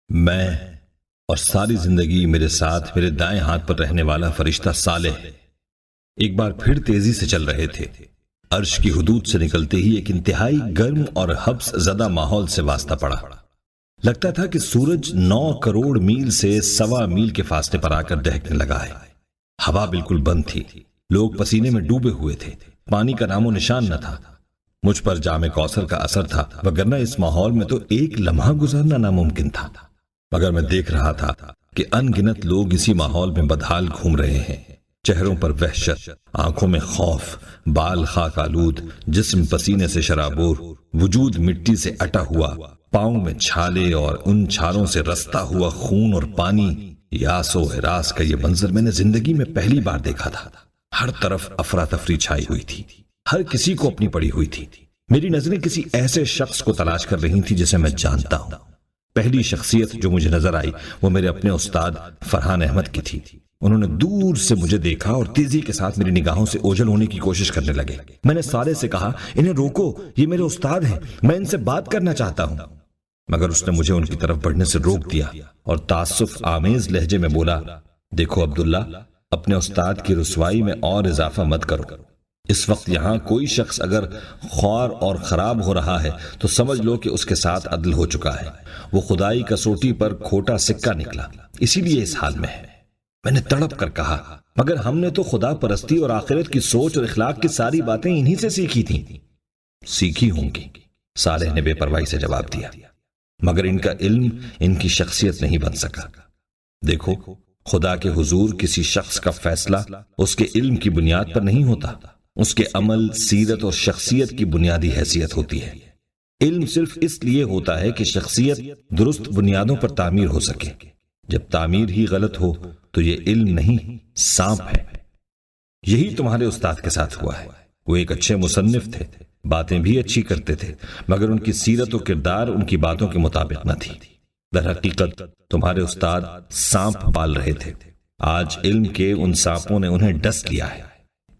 میں اور ساری زندگی میرے ساتھ میرے دائیں ہاتھ پر رہنے والا فرشتہ صالح ایک بار پھر تیزی سے چل رہے تھے۔ عرش کی حدود سے نکلتے ہی ایک انتہائی گرم اور حبس زدہ ماحول سے واسطہ پڑا۔ لگتا تھا کہ سورج 9 کروڑ میل سے 1.25 میل کے فاصلے پر آ کر دہکنے لگا ہے۔ ہوا بالکل بند تھی، لوگ پسینے میں ڈوبے ہوئے تھے، پانی کا نام و نشان نہ تھا۔ مجھ پر جام کوثر کا اثر تھا، وگرنہ اس ماحول میں تو ایک لمحہ گزارنا ناممکن تھا۔ مگر میں دیکھ رہا تھا کہ ان گنت لوگ اسی ماحول میں بدحال گھوم رہے ہیں، چہروں پر وحشت، آنکھوں میں خوف، بال خاک آلود، جسم پسینے سے شرابور، وجود مٹی سے اٹا ہوا، پاؤں میں چھالے اور ان چھالوں سے رستا ہوا خون اور پانی۔ یاس و ہراس کا یہ منظر میں نے زندگی میں پہلی بار دیکھا تھا۔ ہر طرف افراتفری چھائی ہوئی تھی، ہر کسی کو اپنی پڑی ہوئی تھی۔ میری نظریں کسی ایسے شخص کو تلاش کر رہی تھی جسے میں جانتا ہوں۔ پہلی شخصیت جو مجھے نظر آئی وہ میرے اپنے استاد فرحان احمد کی تھی۔ انہوں نے دور سے مجھے دیکھا اور تیزی کے ساتھ میری نگاہوں سے اوجھل ہونے کی کوشش کرنے لگے۔ میں نے سارے سے کہا، انہیں روکو، یہ میرے استاد ہیں، میں ان سے بات کرنا چاہتا ہوں۔ مگر اس نے مجھے ان کی طرف بڑھنے سے روک دیا اور تعصف آمیز لہجے میں بولا، دیکھو عبداللہ، اپنے استاد کی رسوائی میں اور اضافہ مت کرو۔ اس وقت یہاں کوئی شخص اگر خوار اور خراب ہو رہا ہے تو سمجھ لو کہ اس کے ساتھ عدل ہو چکا ہے، وہ خدائی کسوٹی پر کھوٹا سکہ نکلا، اسی لیے اس حال میں ہے۔ میں نے تڑپ کر کہا، مگر ہم نے تو خدا پرستی اور آخرت کی سوچ اور اخلاق کی ساری باتیں انہی سے سیکھی تھیں۔ سیکھی ہوں گی، صالح نے بے پرواہی سے جواب دیا، مگر ان کا علم ان کی شخصیت نہیں بن سکا۔ دیکھو، خدا کے حضور کسی شخص کا فیصلہ اس کے علم کی بنیاد پر نہیں ہوتا، اس کے عمل، سیرت اور شخصیت کی بنیادی حیثیت ہوتی ہے۔ علم صرف اس لیے ہوتا ہے کہ شخصیت درست بنیادوں پر تعمیر ہو سکے۔ جب تعمیر ہی غلط ہو تو یہ علم نہیں، سانپ ہے۔ یہی تمہارے استاد کے ساتھ ہوا ہے۔ وہ ایک اچھے مصنف تھے، باتیں بھی اچھی کرتے تھے، مگر ان کی سیرت و کردار ان کی باتوں کے مطابق نہ تھی۔ در حقیقت تمہارے استاد سانپ پال رہے تھے۔ آج علم کے ان سانپوں نے انہیں ڈس لیا ہے۔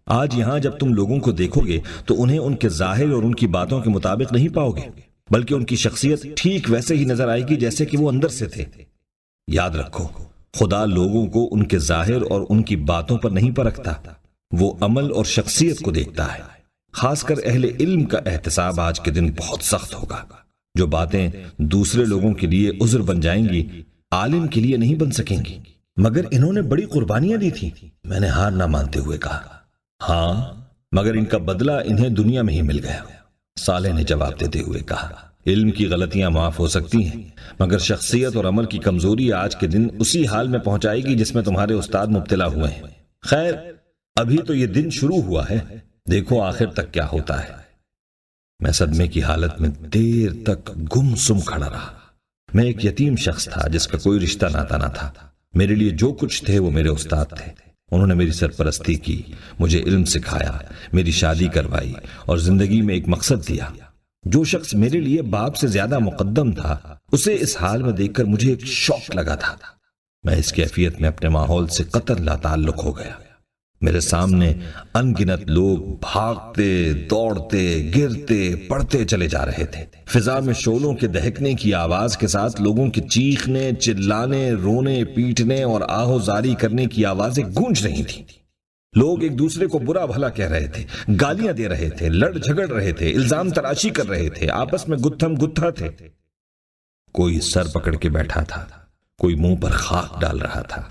آج یہاں جب تم لوگوں کو دیکھو گے تو انہیں ان کے ظاہر اور ان کی باتوں کے مطابق نہیں پاؤ گے، بلکہ ان کی شخصیت ٹھیک ویسے ہی نظر آئے گی جیسے کہ وہ اندر سے تھے۔ یاد رکھو، خدا لوگوں کو ان کے ظاہر اور ان کی باتوں پر نہیں پرکھتا، وہ عمل اور شخصیت کو دیکھتا ہے۔ خاص کر اہل علم کا احتساب آج کے دن بہت سخت ہوگا۔ جو باتیں دوسرے لوگوں کے لیے عذر بن جائیں گی، عالم کے لیے نہیں بن سکیں گی۔ مگر انہوں نے بڑی قربانیاں دی تھیں، میں نے ہار نہ مانتے ہوئے کہا۔ ہاں، مگر ان کا بدلہ انہیں دنیا میں ہی مل گیا، صالح نے جواب دیتے ہوئے کہا۔ علم کی غلطیاں معاف ہو سکتی ہیں، مگر شخصیت اور عمل کی کمزوری آج کے دن اسی حال میں پہنچائے گی جس میں تمہارے استاد مبتلا ہوئے ہیں۔ خیر، ابھی تو یہ دن شروع ہوا ہے، دیکھو آخر تک کیا ہوتا ہے۔ میں صدمے کی حالت میں دیر تک گم سم کھڑا رہا۔ میں ایک یتیم شخص تھا جس کا کوئی رشتہ ناتا نہ تھا۔ میرے لیے جو کچھ تھے وہ میرے استاد تھے۔ انہوں نے میری سرپرستی کی، مجھے علم سکھایا، میری شادی کروائی اور زندگی میں ایک مقصد دیا۔ جو شخص میرے لیے باپ سے زیادہ مقدم تھا، اسے اس حال میں دیکھ کر مجھے ایک شوق لگا تھا۔ میں اس کیفیت میں اپنے ماحول سے قطعاً لا تعلق ہو گیا۔ میرے سامنے ان گنت لوگ بھاگتے، دوڑتے، گرتے، پڑتے چلے جا رہے تھے۔ فضا میں شعلوں کے دہکنے کی آواز کے ساتھ لوگوں کے چیخنے، چلانے، رونے، پیٹنے اور آہو زاری کرنے کی آوازیں گونج رہی تھیں۔ لوگ ایک دوسرے کو برا بھلا کہہ رہے تھے، گالیاں دے رہے تھے، لڑ جھگڑ رہے تھے، الزام تراشی کر رہے تھے، آپس میں گتھم گتھا تھے۔ کوئی سر پکڑ کے بیٹھا تھا، کوئی منہ پر خاک ڈال رہا تھا،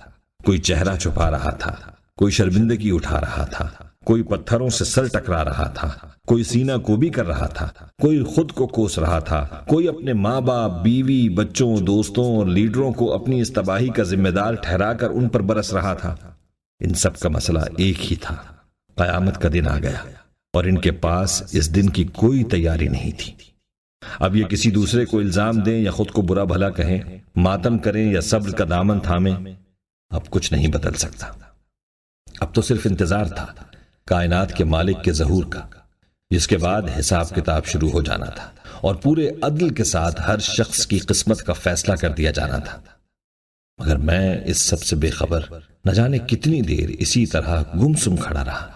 کوئی چہرہ چھپا رہا تھا، کوئی شرمندگی اٹھا رہا تھا، کوئی پتھروں سے سر ٹکرا رہا تھا، کوئی سینہ کوبی کر رہا تھا، کوئی خود کو کوس رہا تھا، کوئی اپنے ماں باپ، بیوی، بچوں، دوستوں اور لیڈروں کو اپنی اس تباہی کا ذمہ دار ٹھہرا کر ان پر برس رہا تھا۔ ان سب کا مسئلہ ایک ہی تھا، قیامت کا دن آ گیا اور ان کے پاس اس دن کی کوئی تیاری نہیں تھی۔ اب یہ کسی دوسرے کو الزام دیں یا خود کو برا بھلا کہیں، ماتم کریں یا صبر کا دامن تھامیں، اب کچھ نہیں بدل سکتا۔ اب تو صرف انتظار تھا کائنات کے مالک کے ظہور کا، جس کے بعد حساب کتاب شروع ہو جانا تھا اور پورے عدل کے ساتھ ہر شخص کی قسمت کا فیصلہ کر دیا جانا تھا۔ مگر میں اس سب سے بے خبر نہ جانے کتنی دیر اسی طرح گمسم کھڑا رہا۔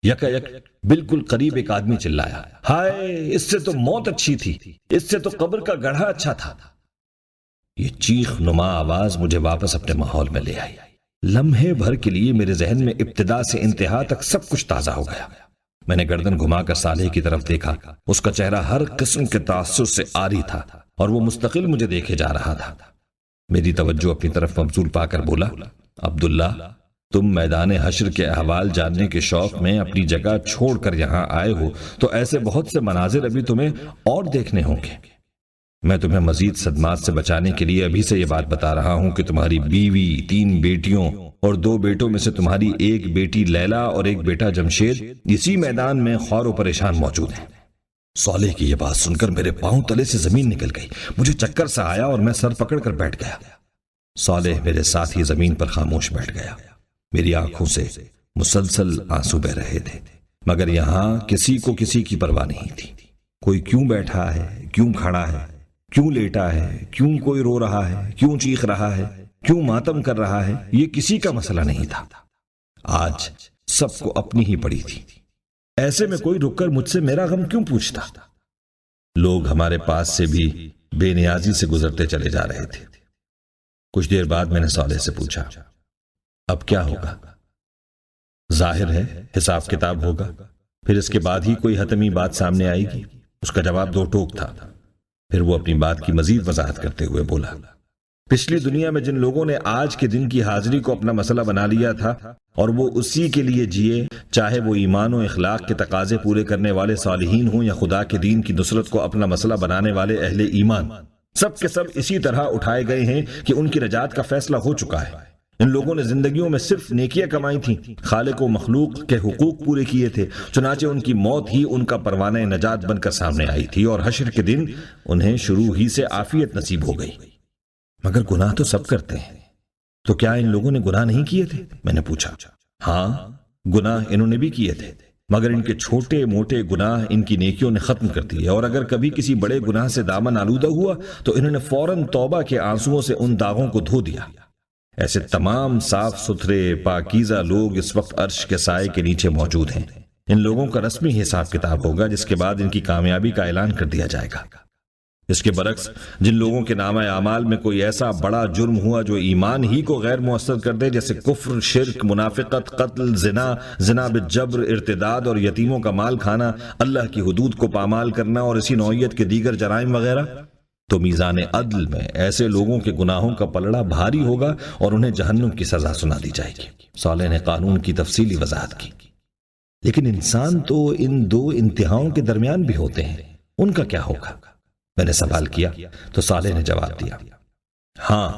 یکا یک بالکل قریب ایک آدمی چلایا، ہائے، اس سے تو موت اچھی تھی، اس سے تو قبر کا گڑھا اچھا تھا۔ یہ چیخ نما آواز مجھے واپس اپنے ماحول میں لے آئی۔ لمحے بھر کے لیے میرے ذہن میں ابتدا سے انتہا تک سب کچھ تازہ ہو گیا۔ میں نے گردن گھما کر صالح کی طرف دیکھا۔ اس کا چہرہ ہر قسم کے تاثر سے عاری تھا اور وہ مستقل مجھے دیکھے جا رہا تھا۔ میری توجہ اپنی طرف مبذول پا کر بولا، عبداللہ، تم میدان حشر کے احوال جاننے کے شوق میں اپنی جگہ چھوڑ کر یہاں آئے ہو تو ایسے بہت سے مناظر ابھی تمہیں اور دیکھنے ہوں گے۔ میں تمہیں مزید صدمات سے بچانے کے لیے ابھی سے یہ بات بتا رہا ہوں کہ تمہاری بیوی، 3 بیٹیوں اور 2 بیٹوں میں سے تمہاری ایک بیٹی لیلا اور ایک بیٹا جمشید اسی میدان میں خوار و پریشان موجود ہیں۔ صالح کی یہ بات سن کر میرے پاؤں تلے سے زمین نکل گئی۔ مجھے چکر سا آیا اور میں سر پکڑ کر بیٹھ گیا۔ صالح میرے ساتھ ہی زمین پر خاموش بیٹھ گیا۔ میری آنکھوں سے مسلسل آنسو بہ رہے تھے، مگر یہاں کسی کو کسی کی پرواہ نہیں تھی۔ کوئی کیوں بیٹھا ہے، کیوں کھڑا ہے، کیوں لیٹا ہے، کیوں کوئی رو رہا ہے، کیوں چیخ رہا ہے، کیوں ماتم کر رہا ہے، یہ کسی کا مسئلہ نہیں تھا۔ آج سب کو اپنی ہی پڑی تھی۔ ایسے میں کوئی رک کر مجھ سے میرا غم کیوں پوچھتا؟ لوگ ہمارے پاس سے بھی بے نیازی سے گزرتے چلے جا رہے تھے۔ کچھ دیر بعد میں نے صالح سے پوچھا، اب کیا ہوگا؟ ظاہر ہے حساب کتاب ہوگا، پھر اس کے بعد ہی کوئی حتمی بات سامنے آئے گی۔ اس کا جواب 2 ٹوک تھا۔ پھر وہ اپنی بات کی مزید وضاحت کرتے ہوئے بولا، پچھلی دنیا میں جن لوگوں نے آج کے دن کی حاضری کو اپنا مسئلہ بنا لیا تھا اور وہ اسی کے لیے جیے، چاہے وہ ایمان و اخلاق کے تقاضے پورے کرنے والے صالحین ہوں یا خدا کے دین کی نصرت کو اپنا مسئلہ بنانے والے اہل ایمان، سب کے سب اسی طرح اٹھائے گئے ہیں کہ ان کی نجات کا فیصلہ ہو چکا ہے۔ ان لوگوں نے زندگیوں میں صرف نیکیاں کمائی تھیں، خالق و مخلوق کے حقوق پورے کیے تھے، چنانچہ ان کی موت ہی ان کا پروانہ نجات بن کر سامنے آئی تھی اور حشر کے دن انہیں شروع ہی سے عافیت نصیب ہو گئی۔ مگر گناہ تو سب کرتے ہیں، تو کیا ان لوگوں نے گناہ نہیں کیے تھے؟ میں نے پوچھا۔ ہاں، گناہ انہوں نے بھی کیے تھے، مگر ان کے چھوٹے موٹے گناہ ان کی نیکیوں نے ختم کر دیے، اور اگر کبھی کسی بڑے گناہ سے دامن آلودہ ہوا تو انہوں نے فوراً توبہ کے آنسوؤں سے ان داغوں کو دھو دیا۔ ایسے تمام صاف ستھرے پاکیزہ لوگ اس وقت عرش کے سائے کے نیچے موجود ہیں۔ ان لوگوں کا رسمی حساب کتاب ہوگا، جس کے بعد ان کی کامیابی کا اعلان کر دیا جائے گا۔ اس کے برعکس جن لوگوں کے نامہ اعمال میں کوئی ایسا بڑا جرم ہوا جو ایمان ہی کو غیر مؤثر کر دے، جیسے کفر، شرک، منافقت، قتل، زنا بالجبر، ارتداد اور یتیموں کا مال کھانا، اللہ کی حدود کو پامال کرنا اور اسی نوعیت کے دیگر جرائم وغیرہ، تو میزان عدل میں ایسے لوگوں کے گناہوں کا پلڑا بھاری ہوگا اور انہیں جہنم کی سزا سنا دی جائے گی۔ صالح نے قانون کی تفصیلی وضاحت کی۔ لیکن انسان تو ان 2 انتہاؤں کے درمیان بھی ہوتے ہیں، ان کا کیا ہوگا؟ میں نے سوال کیا تو صالح نے جواب دیا، ہاں،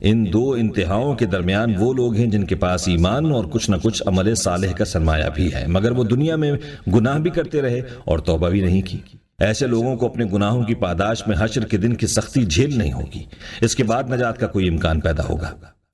ان 2 انتہاؤں کے درمیان وہ لوگ ہیں جن کے پاس ایمان اور کچھ نہ کچھ عمل صالح کا سرمایہ بھی ہے، مگر وہ دنیا میں گناہ بھی کرتے رہے اور توبہ بھی نہیں کی۔ ایسے لوگوں کو اپنے گناہوں کی پاداش میں حشر کے دن کی سختی جھیل نہیں ہوگی، اس کے بعد نجات کا کوئی امکان پیدا ہوگا۔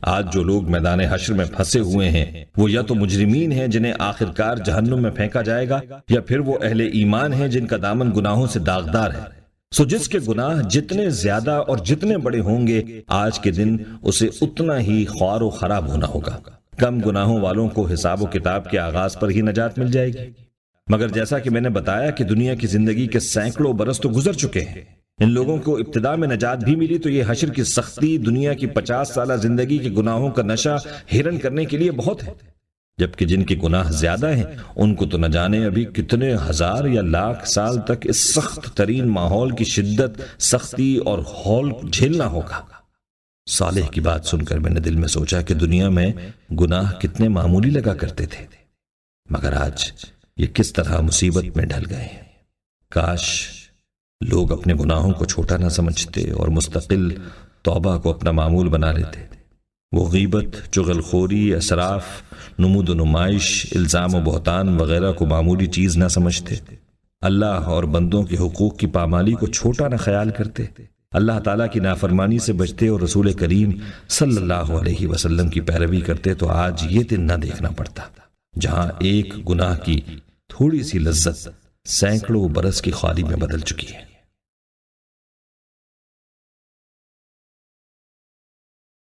آج جو لوگ میدان حشر میں پھنسے ہوئے ہیں وہ یا تو مجرمین ہیں جنہیں آخرکار جہنم میں پھینکا جائے گا، یا پھر وہ اہل ایمان ہیں جن کا دامن گناہوں سے داغدار ہے۔ سو جس کے گناہ جتنے زیادہ اور جتنے بڑے ہوں گے، آج کے دن اسے اتنا ہی خوار و خراب ہونا ہوگا۔ کم گناہوں والوں کو حساب و کتاب کے آغاز پر ہی نجات مل جائے گی، مگر جیسا کہ میں نے بتایا کہ دنیا کی زندگی کے سینکڑوں برس تو گزر چکے ہیں۔ ان لوگوں کو ابتدا میں نجات بھی ملی تو یہ حشر کی سختی دنیا کی 50 سالہ زندگی کے گناہوں کا نشہ ہرن کرنے کے لیے بہت ہے، جبکہ جن کے گناہ زیادہ ہیں ان کو تو نہ جانے ابھی کتنے ہزار یا لاکھ سال تک اس سخت ترین ماحول کی شدت، سختی اور ہول جھیلنا ہوگا۔ صالح کی بات سن کر میں نے دل میں سوچا کہ دنیا میں گناہ کتنے معمولی لگا کرتے تھے، مگر آج یہ کس طرح مصیبت میں ڈھل گئے ہیں۔ کاش لوگ اپنے گناہوں کو چھوٹا نہ سمجھتے اور مستقل توبہ کو اپنا معمول بنا لیتے۔ وہ غیبت، چغل خوری، اسراف، نمود و نمائش، الزام و بہتان وغیرہ کو معمولی چیز نہ سمجھتے، اللہ اور بندوں کے حقوق کی پامالی کو چھوٹا نہ خیال کرتے، اللہ تعالیٰ کی نافرمانی سے بچتے اور رسول کریم صلی اللہ علیہ وسلم کی پیروی کرتے، تو آج یہ دن نہ دیکھنا پڑتا جہاں ایک گناہ کی تھوڑی سی لذت سینکڑوں برس کی خوالی میں بدل چکی ہے۔